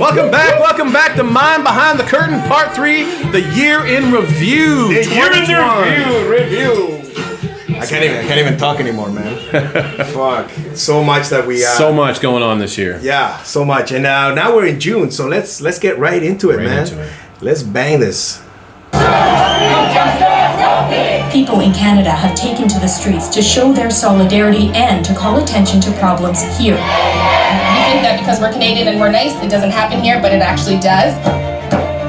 Welcome back to Mind Behind the Curtain, Part 3, the Year in Review. The Year in Review. I can't even talk anymore, man. Fuck. So much that we... so much going on this year. Yeah, so much. And now we're in June, so let's get right into it, man. Let's bang this. People in Canada have taken to the streets to show their solidarity and to call attention to problems here. We think that because we're Canadian and we're nice, it doesn't happen here, but it actually does.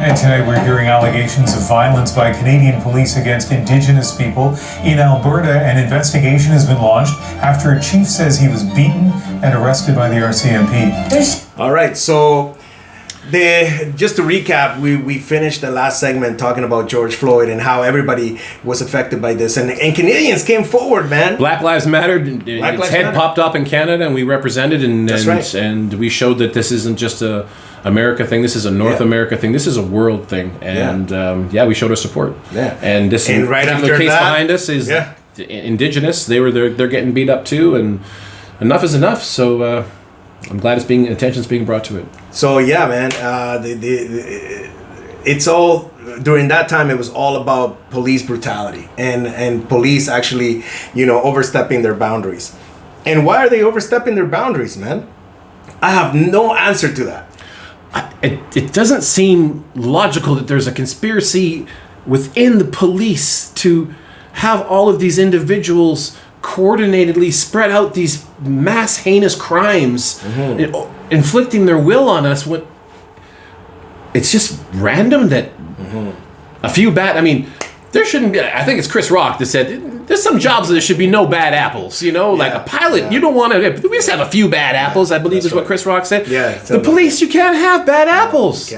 And tonight we're hearing allegations of violence by Canadian police against Indigenous people. In Alberta, an investigation has been launched after a chief says he was beaten and arrested by the RCMP. All right, so just to recap, we finished the last segment talking about George Floyd and how everybody was affected by this. And Canadians came forward, man. Black Lives Mattered. Its head popped up in Canada, and we represented, and we showed that this isn't just a America thing. This is a North America thing. This is a world thing. And we showed our support. Yeah. And this right after case that, behind us is Indigenous. They're getting beat up too, and enough is enough. So I'm glad attention's being brought to it. So yeah, man, it's all during that time. It was all about police brutality and police actually, overstepping their boundaries. And why are they overstepping their boundaries, man? I have no answer to that. It doesn't seem logical that there's a conspiracy within the police to have all of these individuals coordinatedly spread out these mass heinous crimes, inflicting their will on us. When it's just random that a few bad. I mean, there shouldn't be. I think it's Chris Rock that said there's some jobs that there should be no bad apples. Like a pilot, you don't want to. We just have a few bad apples. I believe is what Chris Rock said. Yeah, the police, you can't have bad apples.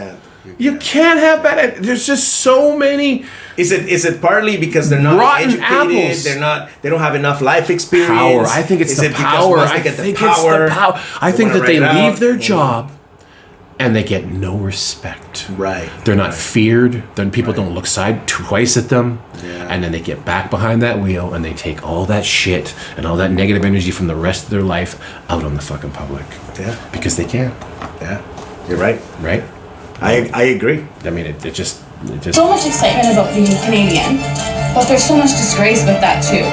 You can't have bad. There's just so many. Is it partly because they're not rotten educated? apples. They don't have enough life experience. Power. I think it's the power. I think it's the power. I think that they leave their job and they get no respect. Right. They're not feared. Then people don't look twice at them. Yeah. And then they get back behind that wheel and they take all that shit and all that negative energy from the rest of their life out on the fucking public. Yeah. Because they can. Yeah. You're right. Right? I agree. I mean, it just... So much excitement about being Canadian, but there's so much disgrace with that too.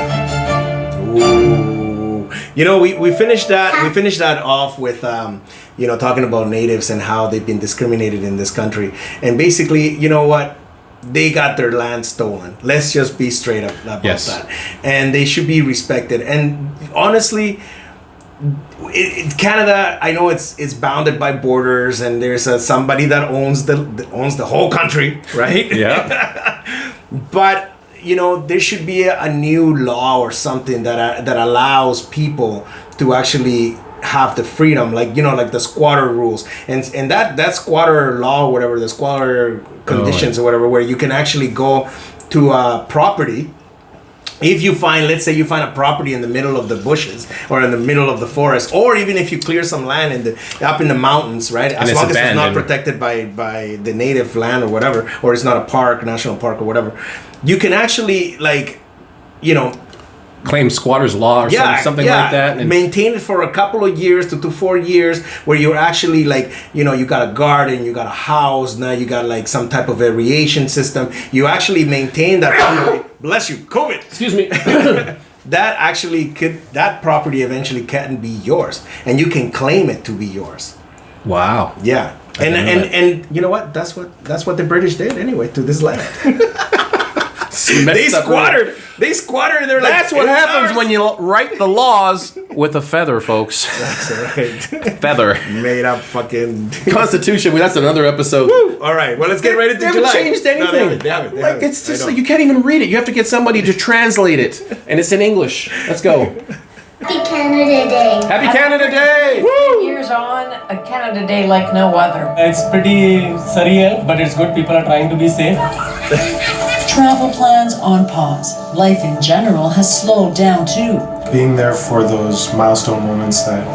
Ooh. We finished that. We finished that off with talking about natives and how they've been discriminated in this country. And basically, you know what? They got their land stolen. Let's just be straight up about that. And they should be respected. And honestly, Canada, I know it's bounded by borders, and there's somebody that owns the whole country, right? Yeah. But there should be a new law or something that allows people to actually have the freedom, like the squatter rules, and that squatter law, or whatever, the squatter conditions or whatever, where you can actually go to a property. If you find, let's say you find a property in the middle of the bushes or in the middle of the forest, or even if you clear some land up in the mountains, right? As long as it's not protected by the native land or whatever, or it's not a park, national park or whatever, you can actually claim squatter's law or something like that. And maintain it for a couple of years to 4 years, where you're actually you got a garden, you got a house, now you got some type of aeration system. You actually maintain that property. Bless you, COVID. Excuse me. That property eventually can be yours, and you can claim it to be yours. Wow. Yeah. And you know what? That's what the British did anyway to this land. They squattered. They're That's what happens when you write the laws with a feather, folks. That's right. Feather. Made up fucking Constitution. That's another episode. Woo. All right. Well, let's get right into July. They haven't changed anything. They haven't. It's just you can't even read it. You have to get somebody to translate it, and it's in English. Let's go. Happy Canada Day. Happy Canada Day. Woo! Years on, a Canada Day like no other. It's pretty surreal, but it's good. People are trying to be safe. Travel plans on pause. Life in general has slowed down too. Being there for those milestone moments that,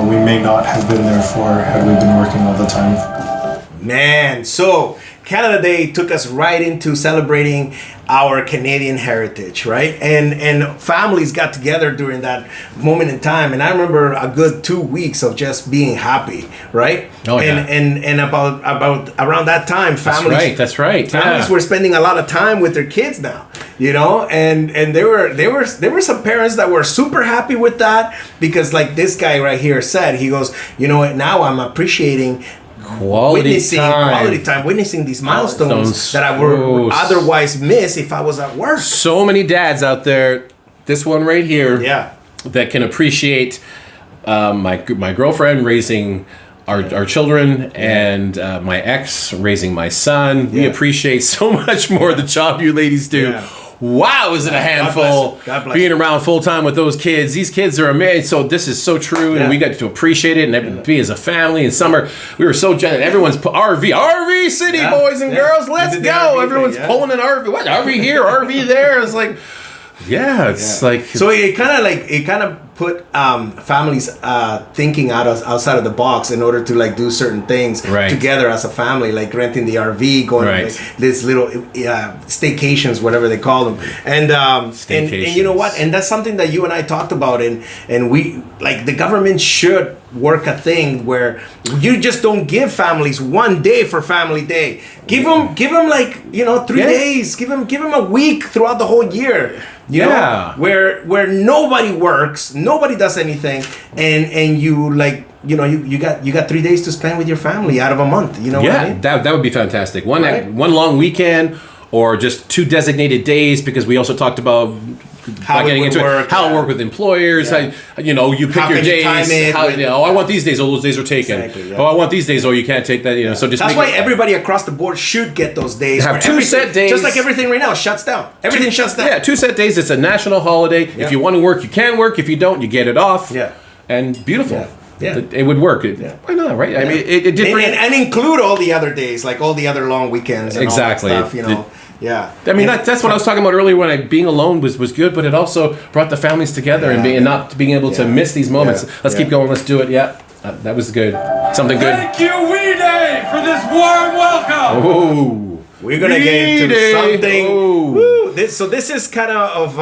we may not have been there for had we been working all the time. Man, so Canada Day took us right into celebrating our Canadian heritage, right? And families got together during that moment in time, and I remember a good 2 weeks of just being happy, right? Oh, yeah. And about around that time, families. That's right. Families were spending a lot of time with their kids now, you know, and there were some parents that were super happy with that, because like this guy right here said, he goes, you know what, now I'm appreciating quality time, witnessing these milestones that I would otherwise miss if I was at work. So many dads out there, this one right here, that can appreciate my girlfriend raising our children, and my ex raising my son. We appreciate so much more the job you ladies do. Wow, is it a handful God bless being around full time with those kids? These kids are amazing. So this is so true, and we got to appreciate it and be as a family. In summer, we were so generous. Everyone's RV city, boys and girls. Let's go! Everyone's pulling an RV. What RV here? RV there? It's like, it's like so. It kind of put families thinking outside of the box in order to like do certain things together as a family, like renting the RV, going to like, this little staycations, whatever they call them, and you know what? And that's something that you and I talked about, and we like the government should work a thing where you just don't give families 1 day for Family Day. Give them like, you know, 3 days. Give them a week throughout the whole year. You know, where nobody works, nobody does anything, and you like, you know, you got 3 days to spend with your family out of a month. You know what I mean? that would be fantastic. One long weekend, or just 2 designated days, because we also talked about how it work with employers. How, you know, you pick your days. I want these days. All those days are taken. Exactly, I want these days. Oh, you can't take that. You know, so just that's why everybody across the board should get those days. Have 2 set days, just like everything right now shuts down. Everything shuts down. Yeah, 2 set days. It's a national holiday. If you want to work, you can work. If you don't, you get it off. And beautiful. It would work. Why not, right? I mean, it did and include all the other days, like all the other long weekends and all that stuff, you know. I mean, that's what I was talking about earlier, when being alone was good, but it also brought the families together and not being able to miss these moments. Let's keep going. Let's do it. That was good. Something good. Thank you, We Day, for this warm welcome. Oh, we're gonna get into something. Woo, this is kind of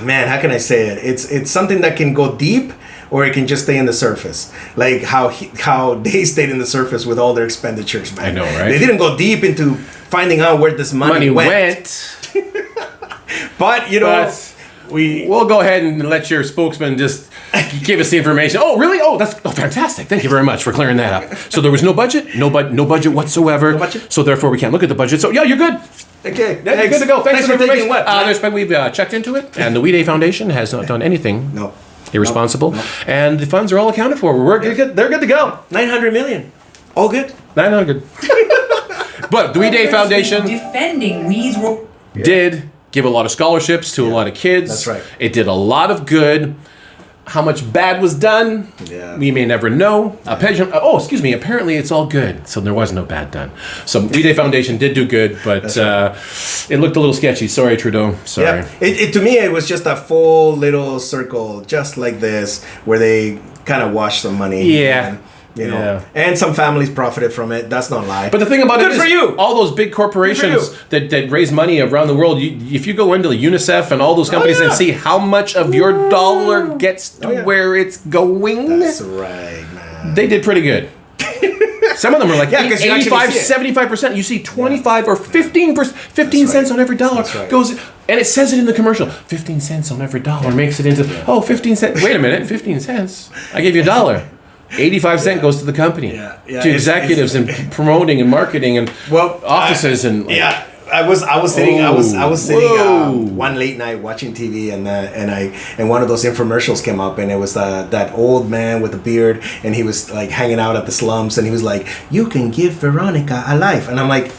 man, how can I say it? It's something that can go deep, or it can just stay in the surface, like how they stayed in the surface with all their expenditures, man. I know, right? They didn't go deep into finding out where this money went. But you know, we'll go ahead and let your spokesman just give us the information. Oh, really? Oh, that's fantastic. Thank you very much for clearing that up. So there was no budget, no budget whatsoever. No budget? So therefore, we can't look at the budget. So you're good. Okay, you're good to go. Thanks for taking what? We've checked into it, and the We Day Foundation has not done anything. No. Irresponsible, and the funds are all accounted for. We're good. They're good to go. 900 million, all good. 900. But the We Day Foundation defending We's did give a lot of scholarships to a lot of kids. That's right. It did a lot of good. How much bad was done, we may never know. Apparently it's all good, so there was no bad done. So We Day Foundation did do good, but it looked a little sketchy. Sorry, Trudeau. Sorry. Yeah. To me, it was just a full little circle, just like this, where they kind of washed some money. Yeah. You know, and some families profited from it. That's not lie. But the thing about it is, all those big corporations that raise money around the world, if you go into the UNICEF and all those companies and see how much of your dollar gets to where it's going. That's right, man. They did pretty good. Some of them are like 85, 75%. You see 25 or 15 cents on every dollar goes, and it says it in the commercial. 15 cents on every dollar makes it into, 15 cents. Wait a minute, 15 cents? I gave you $1. 85 cent goes to the company, to executives and promoting and marketing and offices I was sitting one late night watching TV and one of those infomercials came up, and it was that old man with a beard, and he was like hanging out at the slums, and he was like, "You can give Veronica a life," and I'm like,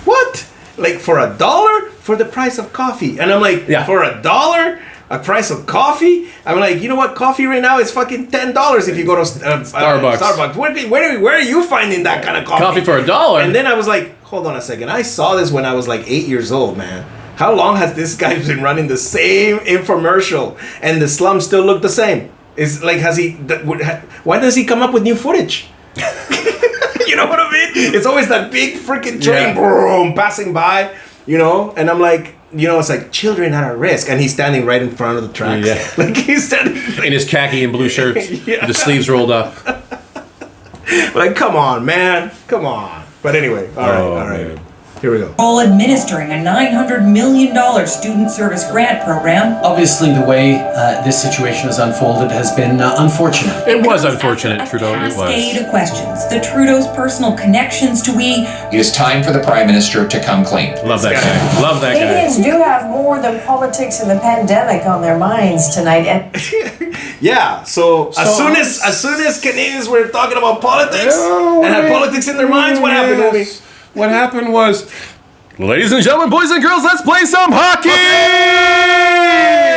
"What? Like for $1 for the price of coffee?" And I'm like, "For $1? A price of coffee?" I'm like, you know what? Coffee right now is fucking $10 if you go to Starbucks. Where are you finding that kind of coffee? Coffee for $1. And then I was like, hold on a second. I saw this when I was like 8 years old, man. How long has this guy been running the same infomercial and the slums still look the same? Is like, why does he come up with new footage? You know what I mean? It's always that big freaking train boom, passing by, you know? And I'm like, you know, it's like children at risk. And he's standing right in front of the tracks. Yeah. Like he's standing in his khaki and blue shirt, with the sleeves rolled up. Like, come on, man. Come on. But anyway, all right. Man. Here we go. All administering a $900 million student service grant program. Obviously, the way this situation has unfolded has been unfortunate. It was unfortunate, Trudeau. It Cascade was. of questions. The Trudeau's personal connections to we. It is time for the Prime Minister to come clean. Love that guy. Love that guy. Canadians do have more than politics and the pandemic on their minds tonight. And Yeah, so as soon as Canadians were talking about politics and had politics in their minds, what happened, Obi? What happened was, ladies and gentlemen, boys and girls, let's play some hockey!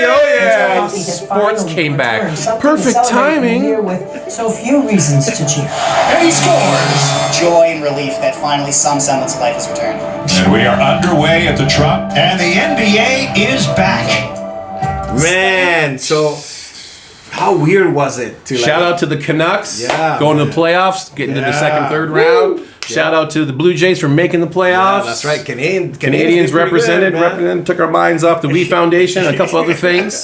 Oh yeah! Sports came back. Perfect timing. Here with so few reasons to cheer. And he scores! Joy and relief that finally some semblance of life has returned. And we are underway at the Trump, and the NBA is back. Man, so how weird was it to Shout out to the Canucks, going to the playoffs, getting to the second, third round. Shout out to the Blue Jays for making the playoffs. Yeah, that's right. Canadians represented, took our minds off the We Foundation, a couple other things.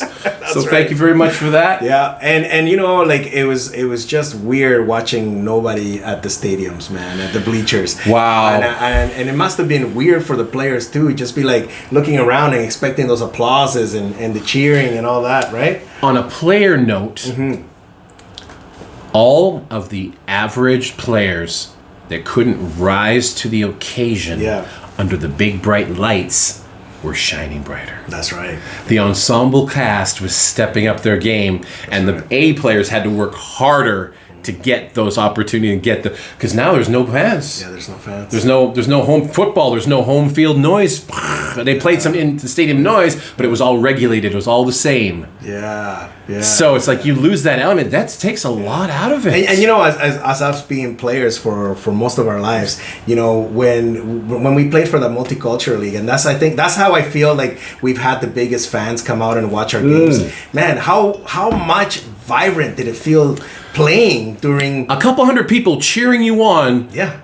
So thank you very much for that. Yeah, and you know, like it was just weird watching nobody at the stadiums, man, at the bleachers. Wow. And it must have been weird for the players too, just be like looking around and expecting those applauses and the cheering and all that, right? On a player note, all of the average players that couldn't rise to the occasion under the big bright lights were shining brighter. That's right. The ensemble cast was stepping up their game, and the A players had to work harder to get those opportunities and get the, because now there's no fans. Yeah, there's no fans. There's no home football. There's no home field noise. They played some in the stadium noise, but it was all regulated. It was all the same. Yeah. So it's like you lose that element. That takes a lot out of it. And you know, as us being players for most of our lives, you know, when we played for the multicultural league, and I think that's how I feel like we've had the biggest fans come out and watch our games. Man, how much vibrant did it feel playing during a couple hundred people cheering you on? Yeah.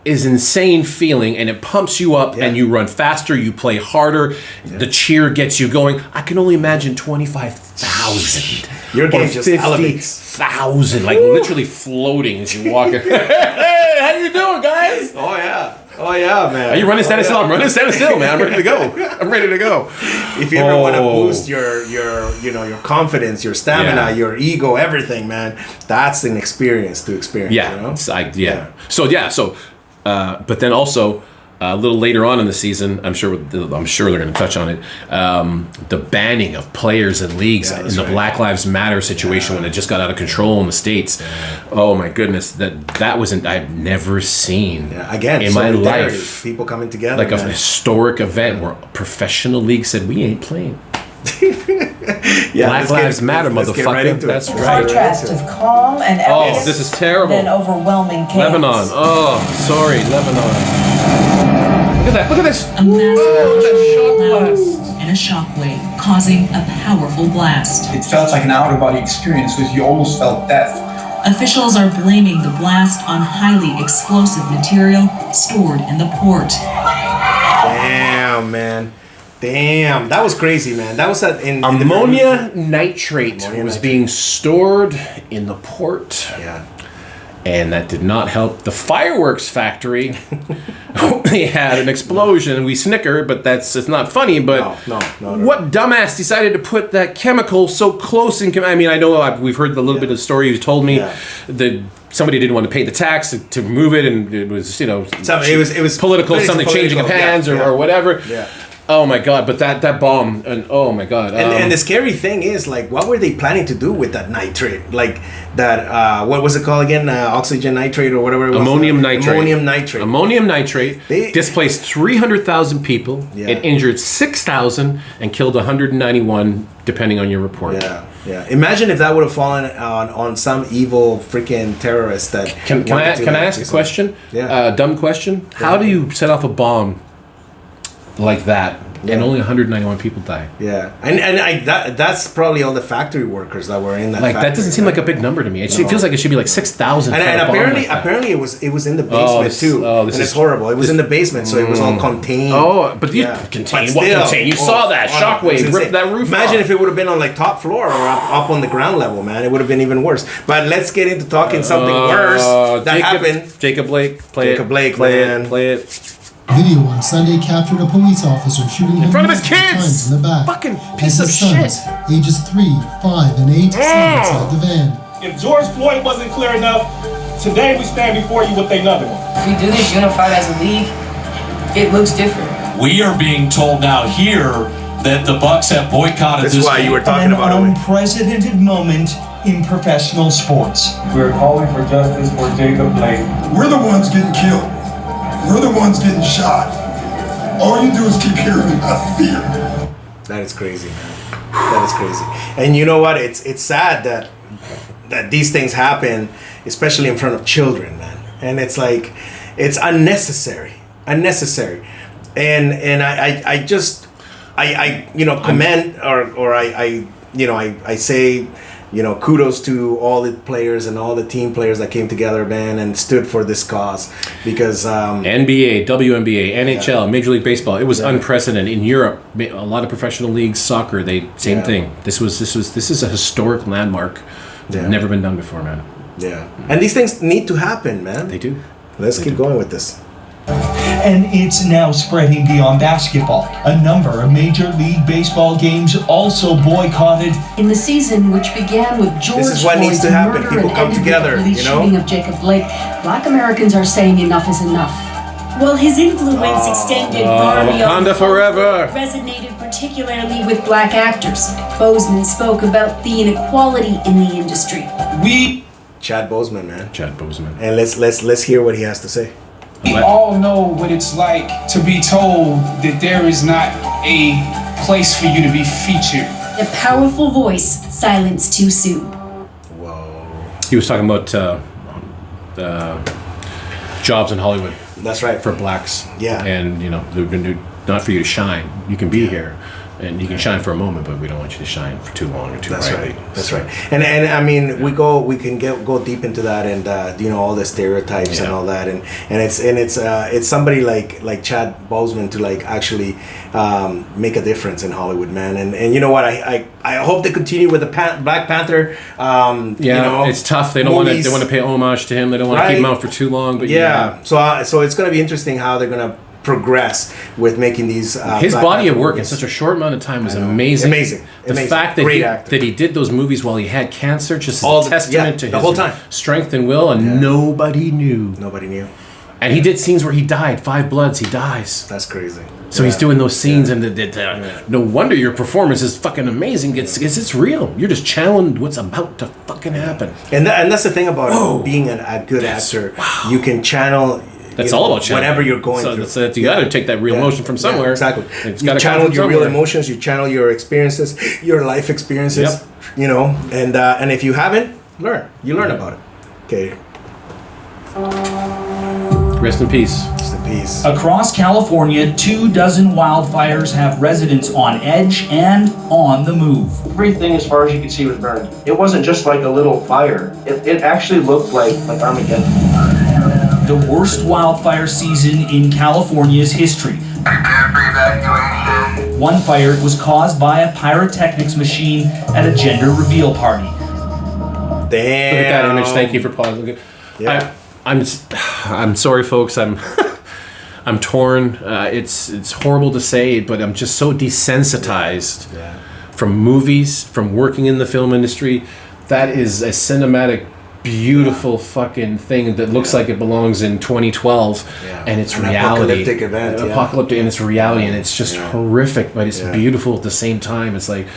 Is insane feeling, and it pumps you up, and you run faster, you play harder, the cheer gets you going. I can only imagine 25,000 your game just elevates 50,000, like literally floating as you walk. Hey, how you doing, guys? Oh yeah, man. Are you running standing still? I'm running standing still, man. I'm ready to go. If you ever want to boost your confidence, your stamina, your ego, everything, man, that's an experience to experience. Yeah, you know? So but then also a little later on in the season, I'm sure they're going to touch on it. The banning of players and leagues in the Black Lives Matter situation when it just got out of control in the States. Oh my goodness, that wasn't. I've never seen in my life people coming together like a historic event where professional leagues said we ain't playing. Black Lives Matter, motherfucker. That's right. Contrast of calm and elegance. This is terrible. And overwhelming chaos. Lebanon. Oh, sorry, Lebanon. Look at this. A massive blast and a shockwave, causing a powerful blast. It felt like an out-of-body experience because you almost felt death. Officials are blaming the blast on highly explosive material stored in the port. Damn, man. Damn, that was crazy, man. That was in ammonia nitrate was being stored in the port. Yeah. And that did not help the fireworks factory. They had an explosion, and we snicker, but it's not funny. But no. What dumbass decided to put that chemical so close in? I mean, I know we've heard a little bit of the story. You told me that somebody didn't want to pay the tax to remove it, and it was it was political, something changing of hands or whatever. Yeah. Oh my God! But that bomb, and oh my God! And the scary thing is, like, what were they planning to do with that nitrate? Like that, what was it called again? Oxygen nitrate or whatever it was. Ammonium nitrate. Ammonium nitrate. They displaced 300,000 people. Yeah. It injured 6,000 and killed 191, depending on your report. Yeah. Imagine if that would have fallen on some evil freaking terrorist that. Can I ask a question? Yeah. Dumb question. How do you set off a bomb like that and only 191 people died. Yeah, and that's probably all the factory workers that were in that. Like factory, that doesn't seem like a big number to me. It feels like it should be like 6,000. And apparently it was in the basement too. And it's horrible. It was in the basement, so it was all contained. Oh, but you contained. What contained? You saw that shockwave rip that roof. Imagine off. if it would have been on like top floor or up on the ground level, man. It would have been even worse. But let's get into talking something worse that happened. Jacob Blake, play it. Video on Sunday captured a police officer shooting him in front of his multiple kids. times in the back. Fucking piece of sons, shit. Ages 3, 5, and 8 slept inside the van. If George Floyd wasn't clear enough, today we stand before you with another one. If we do this unified as a league, it looks different. We are being told now here that the Bucks have boycotted this. That's why you were talking about an unprecedented moment in professional sports. We're calling for justice for Jacob Blake. We're the ones getting killed. We're the ones getting shot. All you do is keep hearing about fear. That is crazy, man. That is crazy. And you know what? It's sad that these things happen, especially in front of children, man. And it's like it's unnecessary. And I just commend or I say, kudos to all the players and all the team players that came together, man, and stood for this cause because NBA, WNBA, NHL, Major League Baseball, it was unprecedented in Europe. A lot of professional leagues, soccer, same thing. This is a historic landmark. Never been done before, man. Yeah, and these things need to happen, man. They do. Let's keep going with this. And it's now spreading beyond basketball. A number of Major League Baseball games also boycotted. In the season, which began with George This is what needs to happen. People come together, shooting of Jacob Blake, Black Americans are saying enough is enough. Well, his influence extended far beyond Wakanda forever. Resonated particularly with black actors. Boseman spoke about the inequality in the industry. Chad Boseman, man. Chad Boseman. And let's hear what he has to say. We all know what it's like to be told that there is not a place for you to be featured. A powerful voice silenced too soon. Whoa. He was talking about jobs in Hollywood. That's right. For blacks. Yeah. And, they're not for you to shine. You can be here. And you can shine for a moment, but we don't want you to shine for too long or too brightly. That's right. And I mean, we can go deep into that, and all the stereotypes and all that, and it's somebody like Chad Boseman to actually make a difference in Hollywood, man. And you know what? I hope they continue with the Black Panther. It's tough. They don't want to pay homage to him. They don't want to keep him out for too long. But so it's going to be interesting how they're going to progress with making these his body of work in such a short amount of time was amazing. The fact that he did those movies while he had cancer just is a testament to his strength and will, and nobody knew. And he did scenes where he died. 5 Bloods, he dies. That's crazy. So he's doing those scenes, and no wonder your performance is fucking amazing. It's real. You're just channeling what's about to fucking happen. And that's the thing about being a good actor. Wow. You can channel. That's all about channeling. Whatever you're going through. So you got to take that real emotion from somewhere. Exactly. You channel your real emotions. You channel your experiences, your life experiences. And if you haven't, learn. You learn about it. Okay. Rest in peace. Rest in peace. Across California, 24 wildfires have residents on edge and on the move. Everything as far as you could see was burned. It wasn't just like a little fire. It actually looked like Armageddon. The worst wildfire season in California's history. One fire was caused by a pyrotechnics machine at a gender reveal party. Damn. Look at that image. Thank you for pausing. Yeah. I'm sorry, folks. I'm torn. It's horrible to say, but I'm just so desensitized from movies, from working in the film industry. That is a cinematic, beautiful fucking thing that looks like it belongs in 2012, and it's reality. Apocalyptic event. Apocalyptic, and it's reality, and it's just horrific, but it's beautiful at the same time. It's like,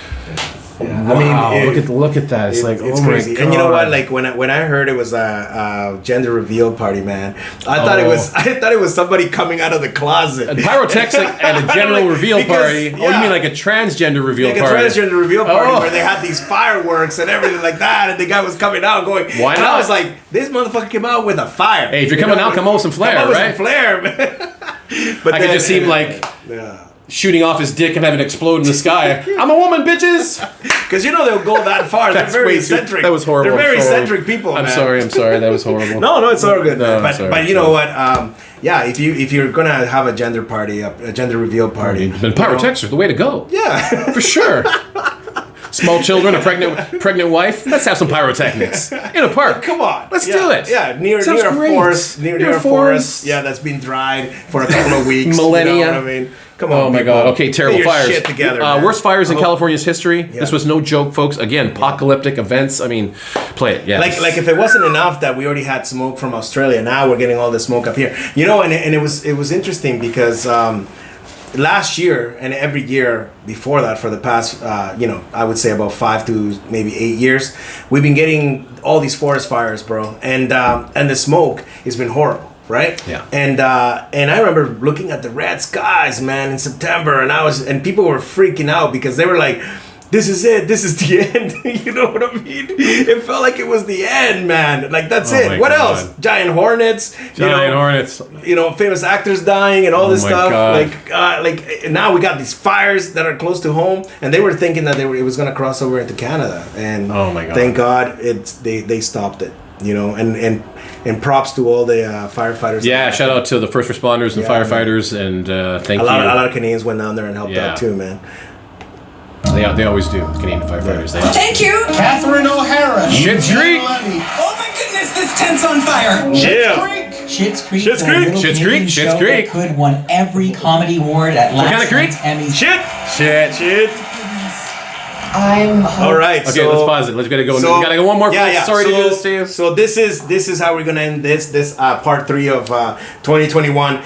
wow, I mean, look at that. It's like, it's oh crazy. my God. And you know what? Like when I heard it was a gender reveal party, man, I thought it was somebody coming out of the closet. A pyrotechnics at a general reveal party. Oh, you mean like a transgender reveal party? Like a transgender reveal party where they had these fireworks and everything like that, and the guy was coming out going, why not? And I was like, this motherfucker came out with a fire. Hey, if you're coming out, come out with some flair, right? Come out with some flair, man. But I could just seem like. shooting off his dick and having it explode in the sky. I'm a woman, bitches. Because they'll go that far. They're very eccentric. That was horrible. They're very eccentric people. I'm man. sorry. That was horrible. No, it's all good. No, but you know what? Yeah, if you're gonna have a gender party, a gender reveal party, then pyrotechnics are the way to go. Yeah, for sure. Small children, a pregnant wife. Let's have some pyrotechnics in a park. Come on, let's do it. Yeah, near a forest, near a forest. Yeah, that's been dried for a couple of weeks. Millennia. You know what I mean? Come on. Oh my God. Okay, terrible fires. Shit together, worst fires in California's history. Yeah. This was no joke, folks. Again, apocalyptic events. I mean, play it. Yeah. Like if it wasn't enough that we already had smoke from Australia, now we're getting all the smoke up here. You know, and it was interesting because last year and every year before that for the past I would say about 5 to maybe 8 years, we've been getting all these forest fires, bro, and the smoke has been horrible. Right? Yeah. And I remember looking at the red skies, man, in September, and people were freaking out because they were like, "This is it. This is the end." You know what I mean? It felt like it was the end, man. Like that's it. What else? Giant hornets. Hornets. Famous actors dying and all this stuff. God. Like now we got these fires that are close to home, and they were thinking that it was gonna cross over into Canada, and oh my God. Thank God they stopped it. And props to all the firefighters. Yeah, shout out to the first responders and firefighters, and thank you. A lot of Canadians went down there and helped out too, man. They always do. Canadian firefighters. Yeah. Thank you. Catherine O'Hara. Schitt's Creek. Oh my goodness, this tent's on fire. Schitt's Creek. Schitt's Creek. Schitt's Creek. Schitt's Creek. Could won every comedy award at last night's Emmys. Shit. All right. Okay, let's pause it. Let's gotta go. We gotta go one more. Yeah. Sorry to do this to you. So this is how we're gonna end this part 3 of 2021.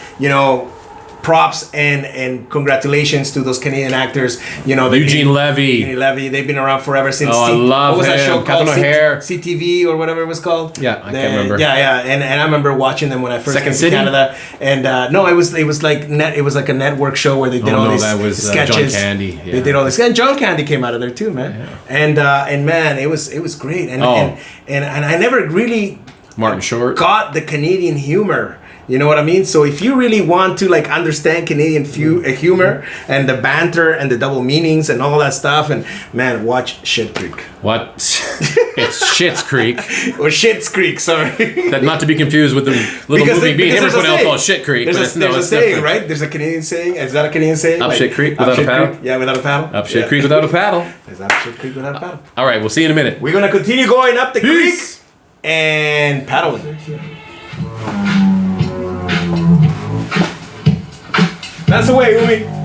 Props and congratulations to those Canadian actors. Eugene Levy. They've been around forever since. I love what was him. that show called? O'Hare. CTV or whatever it was called. Yeah, I can't remember. Yeah, and I remember watching them when I first Second came City? to Canada. And no, it was like a network show where they did all these that was sketches. John Candy. Yeah. They did all this, and John Candy came out of there too, man. Yeah. And man, it was great. And I never really Martin Short got the Canadian humor. You know what I mean? So if you really want to understand Canadian humor and the banter and the double meanings and all that stuff, and man, watch Schitt's Creek. What? It's Schitt's Creek. Or Schitt's Creek, sorry. That not to be confused with the little movie being everyone else called Shit Creek. There's a saying, right? There's a Canadian saying. Is that a Canadian saying? Up Shit Creek without a paddle? Yeah, without a paddle. Up Shit Creek without a paddle. Is up Shit Creek without a paddle. All right, we'll see you in a minute. We're going to continue going up the creek and paddling. That's the way, Umi.